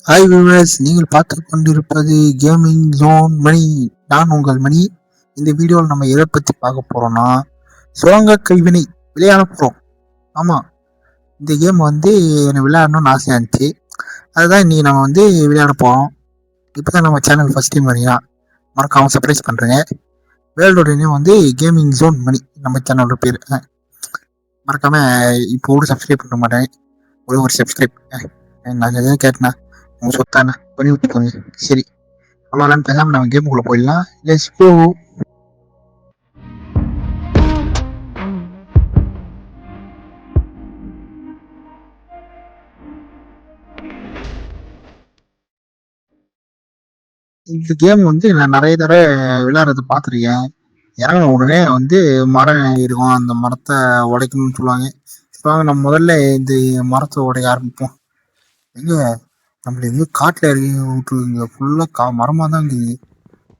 Hi viewers, நீங்கள் பார்த்து கொண்டிருப்பது கேமிங் ஜோன் மணி. நான் உங்கள் மணி. இந்த வீடியோவில் நம்ம எதை பற்றி பார்க்க போகிறோம்னா, சுரங்க கைவினை விளையாட போகிறோம். ஆமாம், இந்த கேம் வந்து எனக்கு விளையாடணும்னு ஆசையாக இருந்துச்சு. அதுதான் இன்றைக்கி நம்ம வந்து விளையாட போகிறோம். இப்போ தான் நம்ம சேனல் ஃபஸ்ட் டைம் வரீங்க, மறக்காமல் சர்ப்ரைஸ் பண்ணுறேங்க. வேர்ல்டோட நேம் வந்து கேமிங் ஜோன் மணி, நம்ம சேனலோட பேர். மறக்காமல் இப்போ கூட சப்ஸ்கிரைப் பண்ண மாட்டேன். ஒரு சப்ஸ்கிரைப் நான் எதாவது கேட்டேன்னா உங்க சொத்தானே பண்ணி விட்டுக்கோங்க. சரி, அவ்வளோதான், பேசாம நம்ம கேமுக்குள்ள போயிடலாம். Let's go. இந்த கேம் வந்து நான் நிறைய தடவை விளையாடுறது பார்த்துருக்கேன். இறங்கின உடனே வந்து மரம் இருக்கும், அந்த மரத்தை உடைக்கணும்னு சொல்லுவாங்க. இப்போ நம்ம முதல்ல இந்த மரத்தை உடைக்க ஆரம்பிப்போம். எங்க நம்மள எங்கேயோ காட்டில் இறங்கி விட்டுருக்குங்க. ஃபுல்லாக மரமாக தான் இருக்குது.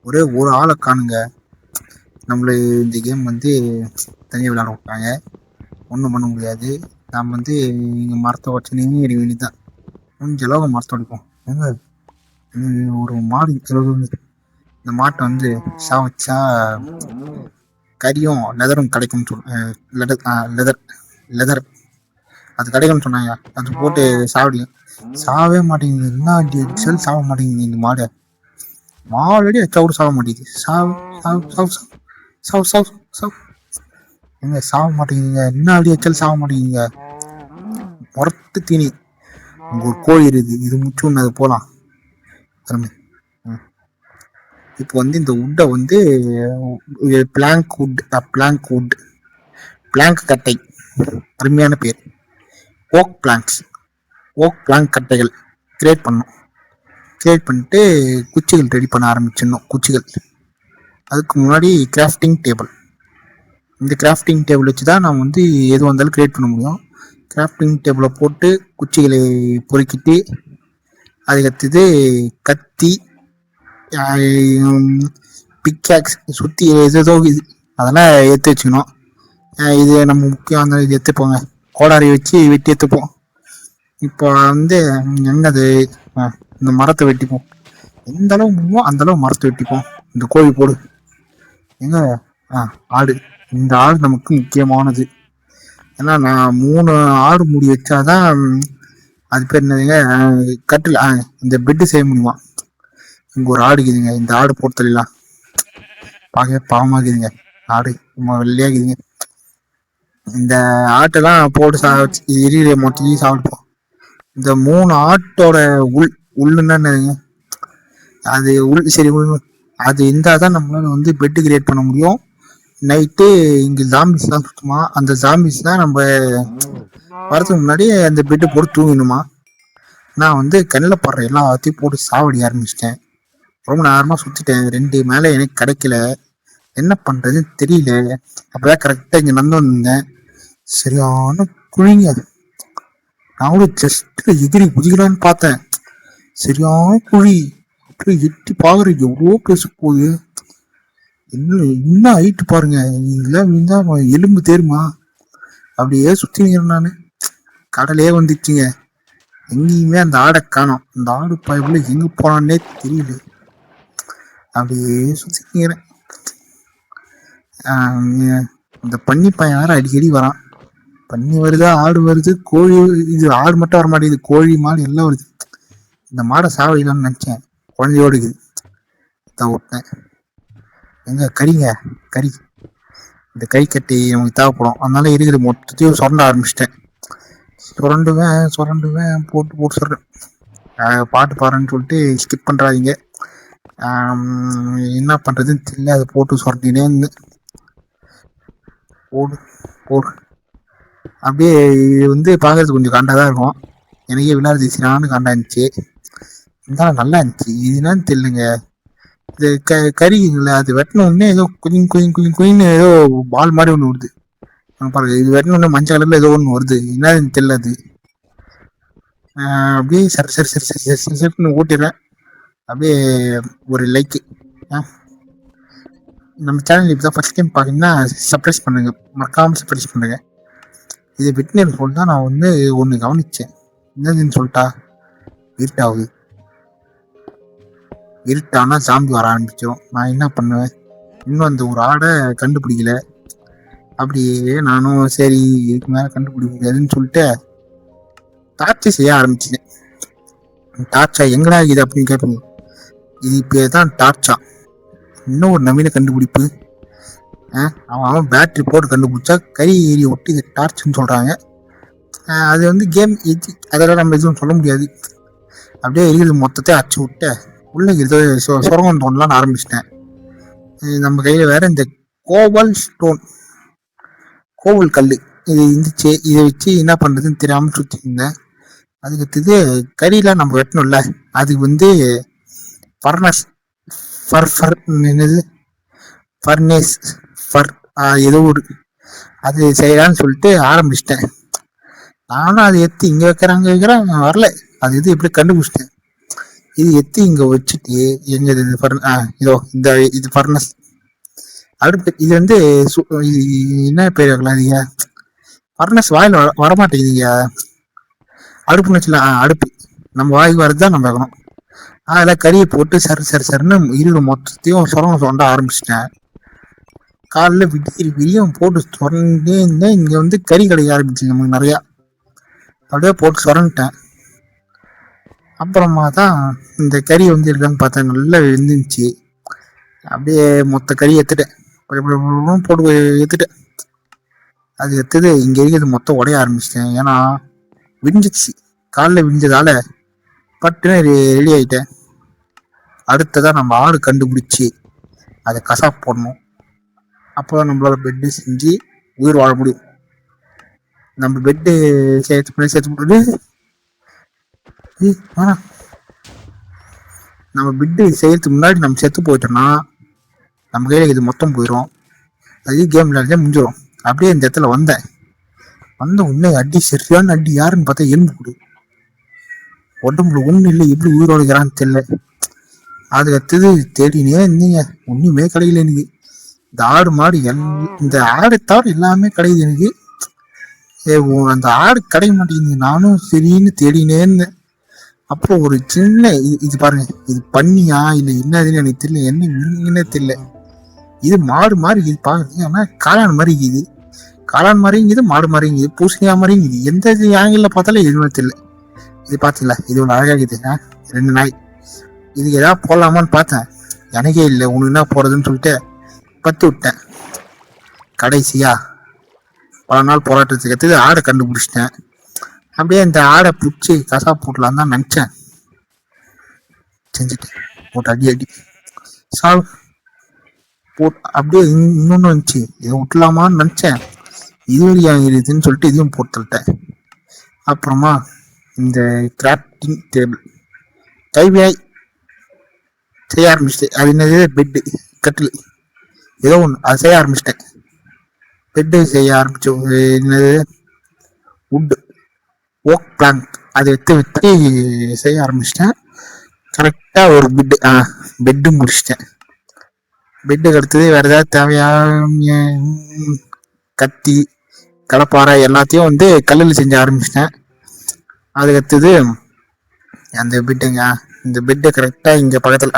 ஒரே ஒரு ஆளை காணுங்க. நம்மள இந்த கேம் வந்து தனியாக விளையாட விட்டாங்க. ஒன்றும் பண்ண முடியாது. நாம் வந்து இங்கே மரத்தை உடச்சு நீங்க அடி வேண்டியதான். முடிஞ்ச அளவுக்கு மரத்தை உடைப்போம். எங்க ஒரு மாடு, இந்த மாட்டை வந்து சாவச்சா கறியும் லெதரும் கிடைக்கும்னு லெதர் அது கிடைக்கும்னு சொன்னாங்க. அது போட்டு சாவடியும். சாவே மாட்டேங்குது. என்ன அடி சாவ மாட்டேங்குது இந்த மாடு. மாடு அடிச்சா சாவ மாட்டேங்குது. சாவு சாவு சாவு சாவு சாவு சாவு எங்க சாவ மாட்டேங்குதுங்க. என்ன அடி வச்சாலும் சாவ மாட்டேங்குதுங்க. முறத்து தீனி. அங்க ஒரு கோழி இருக்குது, இது முச்சு ஒன்று அது போகலாம். இப்போ வந்து இந்த உட்டை வந்து பிளாங்க் கட்டை, அருமையான பேர். ஓக் பிளாங்க் கட்டைகள் கிரியேட் பண்ணிட்டு குச்சிகள் ரெடி பண்ண ஆரம்பிச்சிடணும். குச்சிகள், அதுக்கு முன்னாடி கிராஃப்டிங் டேபிள். இந்த கிராஃப்டிங் டேபிள் வச்சு தான் நம்ம வந்து எது வந்தாலும் கிரியேட் பண்ண முடியும். கிராஃப்டிங் டேபிளை போட்டு குச்சிகளை பொறுக்கிட்டு அதுக்கடுத்தது கத்தி, பிக்காக்ஸ், சுற்றி எதோ இது அதெல்லாம் எடுத்து வச்சுக்கணும். இது நம்ம முக்கியம், அந்த இது எடுத்துப்போங்க. கோடாரி வச்சு வெட்டி எடுத்துப்போம். இப்போ வந்து என்னது, இந்த மரத்தை வெட்டிப்போம். எந்த அளவு முடியுமோ அந்த அளவு மரத்தை வெட்டிப்போம். இந்த கோழி போடு. எங்க ஆடு. இந்த ஆடு நமக்கு முக்கியமானது. ஏன்னா நான் 3 ஆடு மூடி வச்சாதான் அது பேர் என்னதுங்க, கட்டில், இந்த பெட்டு செய்ய முடியுமா. இங்க ஒரு ஆடு இருக்குதுங்க. இந்த ஆடு போட்டு தள்ளலாம். பார்க்க பாவமாக்குதுங்க. ஆடு வெள்ளையாக்குதுங்க. இந்த ஆட்டெல்லாம் போட்டு எரியிற மொத்தத்தையும் சாப்பிடுப்போம். இந்த 3 ஆட்டோட உள்ளுன்னா என்னதுங்க, அது சரி அது இருந்தால் தான் நம்மளால வந்து பெட்டு கிரியேட் பண்ண முடியும். நைட்டு இங்கே ஜாம்பிஸ் தான் சுற்றுமா. அந்த ஜாம்பிஸ் தான் நம்ம வரதுக்கு முன்னாடி அந்த பெட்டு போட்டு தூங்கணுமா. நான் வந்து கண்ணில் படுற எல்லாத்தையும் போட்டு சாவடி ஆரம்பிச்சிட்டேன். ரொம்ப நேரமாக சுற்றிட்டேன். 2 மேலே எனக்கு கிடைக்கல. என்ன பண்ணுறதுன்னு தெரியல. அப்போதான் கரெக்டாக இங்கே நடந்து வந்திருந்தேன். சரியான குழிங்க. நான் கூட ஜஸ்ட் எகிரி குதிக்கலான்னு பார்த்தேன். சரியான குழி. அப்படியே எட்டி பார்க்குறேன், எவ்வளோ பேச போகுது. என்ன ஹைட்டு பாருங்க. இதெல்லாம் விழுந்தா எலும்பு தேருமா. அப்படியே சுற்றிக்கிறேன் நான். கடலே வந்துச்சுங்க. எங்கேயுமே அந்த ஆடை காணோம். அந்த ஆடு பாய்க்குள்ள எங்கே போனான்னே தெரியல. அப்படியே சுற்றிக்கிறேன். இந்த பன்னி பையன் வேற அடிக்கடி வரான். பன்னி வருதா, ஆடு வருது, கோழி. இது ஆடு மட்டும் வர மாட்டேங்குது, கோழி மாடு எல்லாம் வருது. இந்த மாடை சாவடிக்கலாம்னு நினச்சேன். குழந்தையோடு இருக்குது தான் விட்டேன். எங்க கறி. இந்த கறி கட்டி நமக்கு தேவைப்படும். அதனால இருக்கிற மொத்தத்தையும் சுரண்ட ஆரம்பிச்சிட்டேன். சுரண்டுவேன் போட்டு சொல்கிறேன். பாட்டு பாடுறேன்னு சொல்லிட்டு ஸ்கிப் பண்ணுறாதீங்க. என்ன பண்ணுறதுன்னு தெரியல. அதை போட்டு சுரண்டினே இருந்து போடு. அப்படியே இது வந்து பார்க்கறதுக்கு கொஞ்சம் காண்டாக தான் இருக்கும். எனக்கே விளையாடுறது ஈஸியானு காண்டா இருந்துச்சு. இருந்தாலும் நல்லா இருந்துச்சு. இது என்னன்னு தெரியலங்க. இது கறிங்கள அது வெட்டினோடனே ஏதோ குயின்னு ஏதோ பால் மாதிரி ஒன்று வருது பாருங்க. இது வெட்டினோடனே மஞ்சள் கலர்ல ஏதோ ஒன்று வருது. என்னன்னு தெரியல. அது அப்படியே சரி ஓட்டிடுறேன். அப்படியே ஒரு லைக்கு. நம்ம சேனல் இப்போ தான் ஃபஸ்ட் டைம் பார்த்தீங்கன்னா சப்ஸ்கிரைப் பண்ணுங்க, மறக்காமல் சப்ஸ்கிரைப் பண்ணுங்க. இது வெட்டினரி ஃபோன் தான். நான் வந்து ஒன்று கவனித்தேன். என்னதுன்னு சொல்லிட்டா இருட்டாகுது. இருட்டானா சாம்பி வர ஆரம்பிச்சிடும். நான் என்ன பண்ணுவேன், இன்னும் அந்த ஒரு ஆடை கண்டுபிடிக்கல. அப்படியே நானும் சரி இதுக்கு மேலே கண்டுபிடிக்க முடியாதுன்னு சொல்லிட்டு டார்ச்சை செய்ய ஆரம்பிச்சிட்டேன். டார்ச்சா எங்கடா இது அப்படின்னு கேட்போம். இது இப்போ தான் டார்ச்சா, இன்னும் ஒரு நவீன கண்டுபிடிப்பு. அவன் பேட்டரி போட்டு கண்டுபிடிச்சா கை ஏறி ஒட்டி இது டார்ச்னு சொல்கிறாங்க. அது வந்து கேம் இது, அதெல்லாம் நம்ம எதுவும் சொல்ல முடியாது. அப்படியே எரிகிறது மொத்தத்தை அச்சு விட்டு உள்ள ஏதோ சுரங்கம் தோண்டலான்னு ஆரம்பிச்சிட்டேன். நம்ம கையில் வேற இந்த கோவல் ஸ்டோன், கோவல் கல் இது இருந்துச்சு. இதை வச்சு என்ன பண்ணுறதுன்னு தெரியாமல் சுற்றி இருந்தேன். அதுக்கு கறியெலாம் நம்ம வெட்டணும்ல, அதுக்கு வந்து ஃபர்னஸ் என்னது ஃபர்னேஸ் ஏதோ ஒரு அது செய்யலான்னு சொல்லிட்டு ஆரம்பிச்சிட்டேன். நானும் அதை எத்தி இங்கே வைக்கிறேன் வரல. அது எப்படி கண்டுபிடிச்சிட்டேன். இது எத்தி இங்கே வச்சுட்டு எங்க இதோ இது ஃபர்னஸ் அடுப்பு. இது வந்து என்ன பேர் வைக்கலாம், இதுங்க ஃபர்னஸ் வாயில் வரமாட்டேங்குதுங்க. அடுப்புன்னு வச்சுலாம், அடுப்பு நம்ம வாய்க்கு வரதுதான் நம்ம வைக்கணும். அதில் கறியை போட்டு சருன்னு இருபது மொத்தத்தையும் சொண்ட ஆரம்பிச்சிட்டேன். காலைல விடியும் போட்டு சொரண்டே இருந்தேன். இங்கே வந்து கறி கிடைக்க ஆரம்பிச்சு நமக்கு நிறையா. அப்படியே போட்டு சொரண்டேன். அப்புறமா தான் இந்த கறி வந்து இருக்கான்னு பார்த்தேன், நல்லா வெந்துச்சு. அப்படியே மொத்த கறி எடுத்துட்டேன், போட்டு எடுத்துட்டேன். அது எடுத்தது இங்கே இருக்கிறது மொத்தம் உடைய ஆரம்பிச்சிட்டேன். ஏன்னா விடிஞ்சிச்சு, காலைல விடிஞ்சதால பட்டுன்னு ரெடி ஆகிட்டேன். அடுத்ததான் நம்ம ஆடு கண்டுபிடிச்சி அதை கசாப்பு போடணும். அப்போ நம்மளால பெட்டு செஞ்சு உயிர் வாழ முடியும். நம்ம பெட்டு சேர்த்து போட்டு நம்ம பெட்டு செய்யறதுக்கு முன்னாடி நம்ம செத்து போயிட்டோம்னா நம்ம கையில் இது மொத்தம் போயிடும். அது கேம் விளையாடுறதே முடிஞ்சிடும். அப்படியே இந்த இடத்துல வந்த உடனே அடி, சரியான அடி. யாருன்னு பார்த்தா எலும்பு கொடு, உடம்புல ஒன்றும் இல்லை, எப்படி உயிரோடுக்கிறான்னு தெரியல. அது அடுத்தது தேடினே இருந்தீங்க, ஒன்றுமே கிடைக்கல எனக்கு. இந்த ஆடு மாடு இந்த ஆடை தவிர எல்லாமே கிடைக்குது எனக்கு. அந்த ஆடு கிடைக்க மாட்டேங்குது. நானும் சரின்னு தேடினே இருந்தேன். அப்போ ஒரு சின்ன இது பாருங்க, இது பண்ணியா இல்லை என்னதுன்னு எனக்கு தெரியல, என்ன மீனுன்னே தெரியல. இது மாடு மாதிரி இது பாக்குறீங்க, ஆனால் காளான் மாதிரி இது. காளான் மாதிரிங்குது, மாடு மாதிரிங்குது, பூசணியா மாதிரிங்குது. எந்த இது ஆங்கில பார்த்தாலும் எதுவுமே தெரியல. இது பார்த்தீங்களா, இது ஒன்று அழகாகுது. 2 நாய். இதுக்கு எதாவது போடலாமான்னு பார்த்தேன், எனக்கே இல்லை. உனக்கு என்ன போறதுன்னு சொல்லிட்டு பத்து விட்டேன். கடைசியா பல நாள் போராட்டத்துக்கு எடுத்து ஆடை கண்டுபிடிச்சிட்டேன். அப்படியே இந்த ஆடை பிடிச்சி கசா போட்டலான்னு தான் நினச்சேன். செஞ்சுட்டேன். போட்டு அடி போட்டு அப்படியே இன்னொன்று வந்துச்சு, இதை விட்டுலாமான்னு நினச்சேன். இது வரையாகிருதுன்னு சொல்லிட்டு இதையும் போட்டுட்டேன். அப்புறமா இந்த கிராஃப்டிங் டேபிள் கைவினை செய்ய ஆரம்பிச்சிட்டேன். அது என்னது, பெட்டு கட்டில் ஏதோ ஒன்று, அதை செய்ய ஆரம்பிச்சிட்டேன். பெட்டு செய்ய ஆரம்பிச்சு என்னது வுட்டு ஓக் பிளாங்க் அதை வச்சு செய்ய ஆரம்பிச்சிட்டேன். கரெக்டாக ஒரு பெட்டு முடிச்சிட்டேன். பெட்டுக்கு அடுத்தது வேறு ஏதாவது தேவையான கத்தி, கடப்பாறை எல்லாத்தையும் வந்து கல்லில் செஞ்ச ஆரம்பிச்சிட்டேன். அதுக்கு அடுத்தது அந்த பெட்டுங்க, இந்த பெட்டு கரெக்டாக இங்கே பக்கத்தில்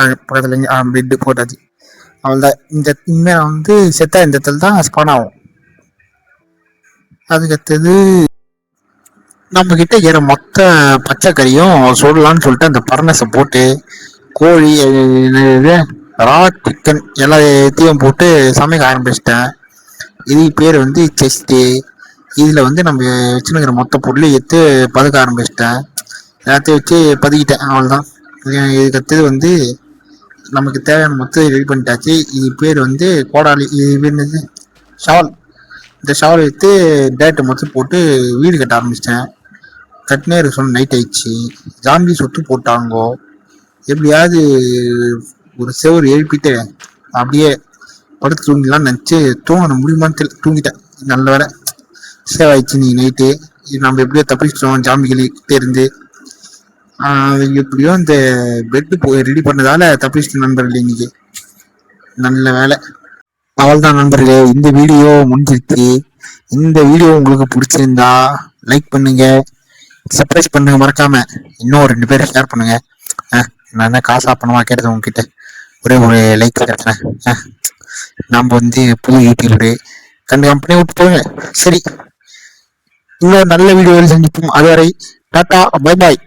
பெட்டு போட்டாச்சு. அவள்தான் இந்த இனிமேல் வந்து செத்தா இந்த இடத்துல தான் ஸ்பான் ஆகும். அதுக்கடுத்தது நம்ம கிட்ட ஏற மொத்த பச்சைக்கறியும் சொல்லலான்னு சொல்லிட்டு அந்த பர்னஸை போட்டு கோழி, ரா சிக்கன் எல்லாத்தையும் போட்டு சமைக்க ஆரம்பிச்சிட்டேன். இது பேர் வந்து செஸ்ட்டு. இதில் வந்து நம்ம வச்சுருக்கிற மொத்த பொருளை எடுத்து பதுக்க ஆரம்பிச்சிட்டேன். எல்லாத்தையும் வச்சு பதுக்கிட்டேன், அவ்வளோதான். இதுக்கு அடுத்தது வந்து நமக்கு தேவையான மொத்தம் ரெடி பண்ணிட்டாச்சு. இது பேர் வந்து கோடாலி. இது பேர் என்னது, ஷால். இந்த ஷால் எடுத்து டேட்டை மொத்தம் போட்டு வீடு கட்ட ஆரம்பிச்சிட்டேன். கட்டினே இருக்க சொன்ன நைட் ஆயிடுச்சு. ஜாம்பி சொத்து போட்டாங்கோ. எப்படியாவது ஒரு செவரு எழுப்பிட்டு அப்படியே படுத்து தூங்கிடலான்னு நினச்சி தூங்க முடியுமான்னு தெரியல, தூங்கிட்டேன். நல்ல வேலை சேவ் ஆயிடுச்சு நீ நைட்டு. நம்ம எப்படியோ தப்பிச்சிட்டோம் ஜாம்பிகிட்ட இருந்து. எப்படியோ இந்த பெட்டு ரெடி பண்ணதால தப்பிச்சிட்டு நண்பர்களே இன்னைக்கு. நல்ல வேலை. அவள்தான் நண்பர்களே, இந்த வீடியோ முடிஞ்சிருச்சு. இந்த வீடியோ உங்களுக்கு பிடிச்சிருந்தா லைக் பண்ணுங்க, சப்ஸ்கிரைப் பண்ணுங்க, மறக்காம இன்னும் 2 பேரை ஷேர் பண்ணுங்க. நான் என்ன காசு பணமா கேட்டது உங்ககிட்ட, ஒரே ஒரு லைக் கிடைச்சேன். நம்ம வந்து புது யூடியூபரு, கம்பெனி விட்டு போங்க. சரி, இன்னொரு நல்ல வீடியோவில் சந்திப்போம். அதுவரை டாட்டா, பை பாய்.